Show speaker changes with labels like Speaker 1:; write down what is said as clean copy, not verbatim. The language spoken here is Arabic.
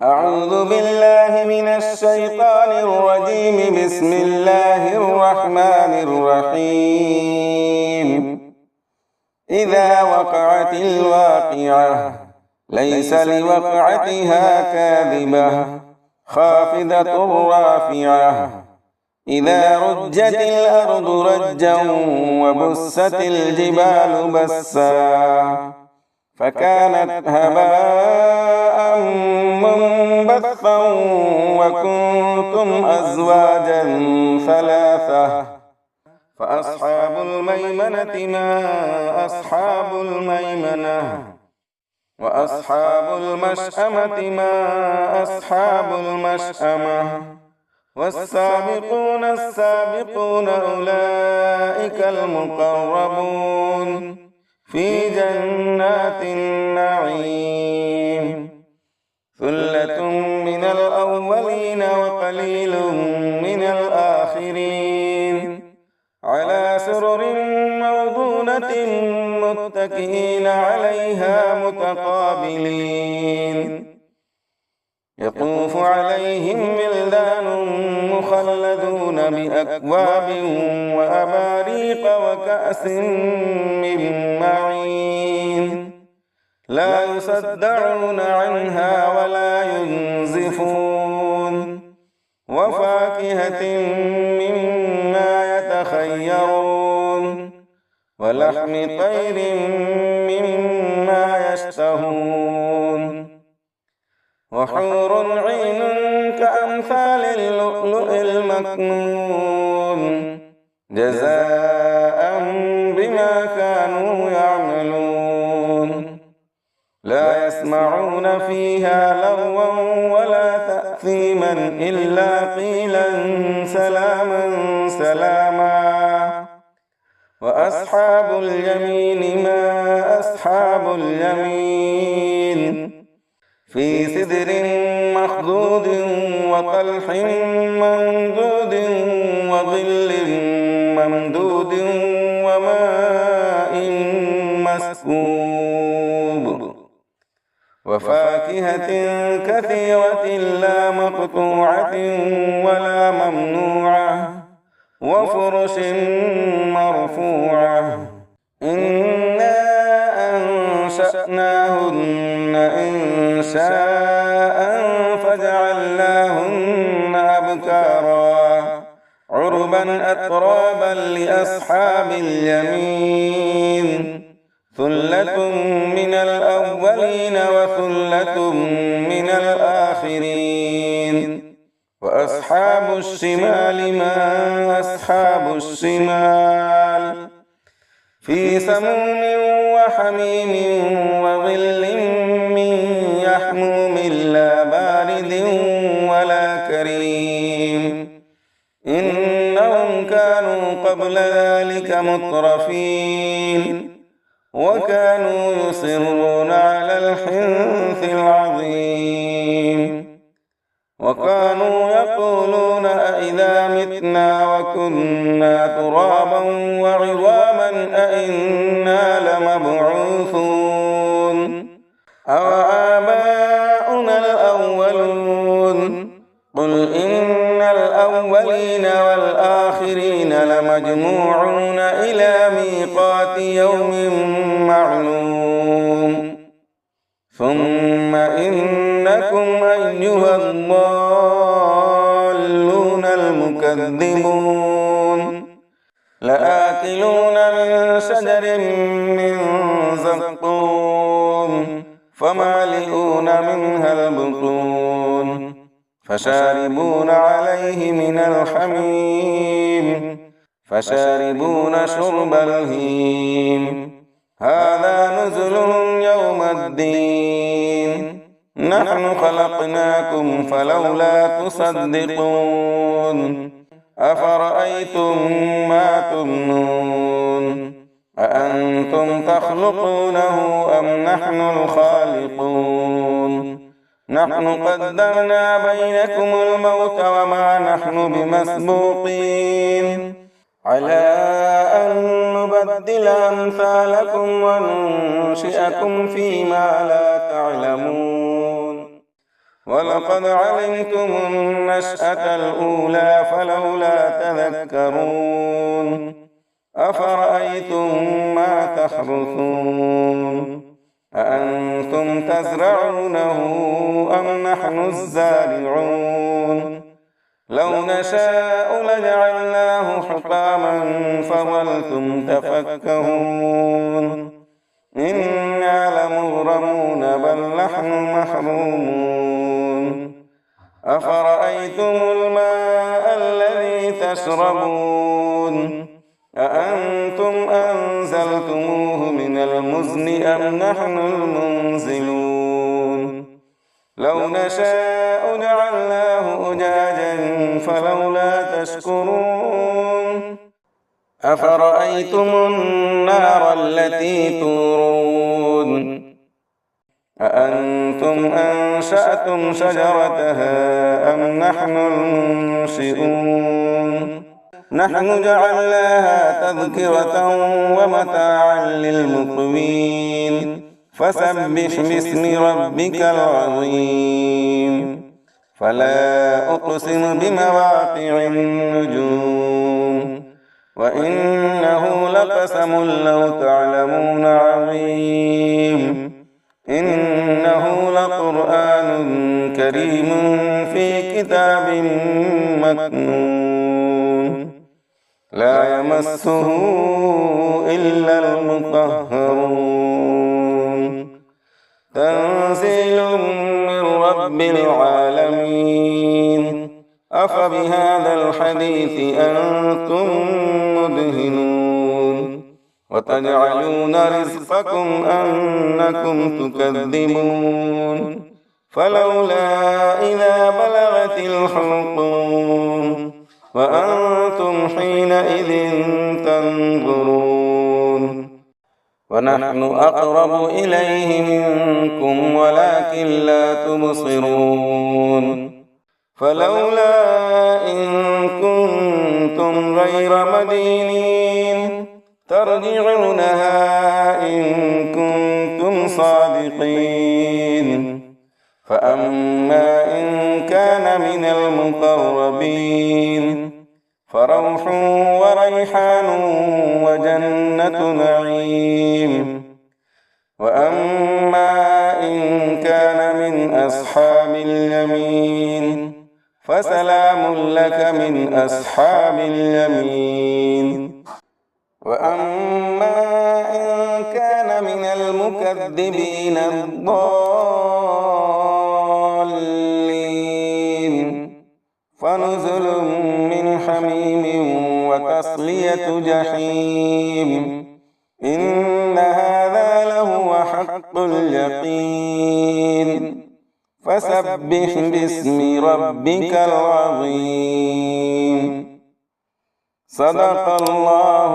Speaker 1: أعوذ بالله من الشيطان الرجيم. بسم الله الرحمن الرحيم. إذا وقعت الواقعة ليس لوقعتها كاذبة خافضة رافعة إذا رجت الأرض رجا وبست الجبال بسا فكانت هباء منبثا وكنتم أزواجا ثلاثة فأصحاب الميمنة ما أصحاب الميمنة وأصحاب المشأمة ما أصحاب المشأمة والسابقون السابقون أولئك المقربون في جنات النعيم ثلة من الأولين وقليل من الآخرين على سرر موضونة متكئين عليها متقابلين يطوف عليهم ولدان مخلدون بأكواب وأباريق وكأس من معين لا يصدعون عنها ولا ينزفون وفاكهة مما يتخيرون ولحم طير مما يشتهون وحور عين كأمثال اللؤلؤ المكنون جزاء بما كانوا يعملون لا يسمعون فيها لغوا ولا تأثيما إلا قيلا سلاما سلاما وأصحاب اليمين ما أصحاب اليمين في سدر مخضود وطلح ممدود وظل ممدود وماء مسكوب وفاكهة كثيرة لا مقطوعة ولا ممنوعة وفرش مرفوعة إنا أنشأناهن إنشاء فجعلناهن أبكارا عربا أترابا لأصحاب اليمين ثلة من الأولين وثلة من الآخرين وأصحاب الشمال ما أصحاب الشمال في سموم وحميم وظل من يحموم لا بارد ولا كريم إنهم كانوا قبل ذلك مترفين وكانوا يصرون على الحنث العظيم وكانوا يقولون أئذا متنا وكنا ترابا وعظاما أئنا لمبعوثون أوآباؤنا الأولون قل إن الأولين والآخرين لمجموعون إلى ميقات يوم معلوم ثم إنكم أيها الضالون المكذبون لآكلون من شجر من زقوم فمالئون منها البطون فشاربون عليه من الحميم فشاربون شرب الهيم هذا نزلهم يوم الدين نحن خلقناكم فلولا تصدقون أفرأيتم ما تمنون أأنتم تخلقونه أم نحن الخالقون نحن قدرنا بينكم الموت وما نحن بمسبوقين على أن نبدل أمثالكم وننشئكم فيما لا تعلمون ولقد علمتم النشأة الأولى فلولا تذكرون أفرأيتم ما تحرثون أأنتم تزرعونه أم نحن الزارعون لو نشاء لجعلناه حطاما فظلتم تفكهون إنا لمغرمون بل نحن محرومون أفرأيتم الماء الذي تشربون أأنتم أنزلتموه من المزن أم نحن المنزلون لو نشاء جعلناه أجاجا فلولا تشكرون أفرأيتم النار التي تورون أأنتم أنشأتم شجرتها أم نحن المنشئون نحن جعلناها تذكرة ومتاعا للمقوين فسبح باسم ربك العظيم فلا أقسم بمواقع النجوم وإنه لقسم لو تعلمون عظيم إنه لقرآن كريم في كتاب مكنون لا يمسه إلا المطهرون تنزيل من رب العالمين أفبهذا الحديث أنتم مدهنون وتجعلون رزقكم أنكم تكذبون فلولا إذا بلغت الحلقوم وأنتم حينئذ تنظرون ونحن أقرب إليه منكم ولكن لا تبصرون فلولا إن كنتم غير مدينين ترجعونها إن كنتم صادقين فأما إن كان من المقربين فروح وريحان وجنة نعيم وأما إن كان من أصحاب اليمين فسلام لك من أصحاب اليمين وأما إن كان من المكذبين الضالين فنزل من حميم وتصلية جحيم إن هذا لهو حق اليقين فسبح باسم ربك العظيم صدق الله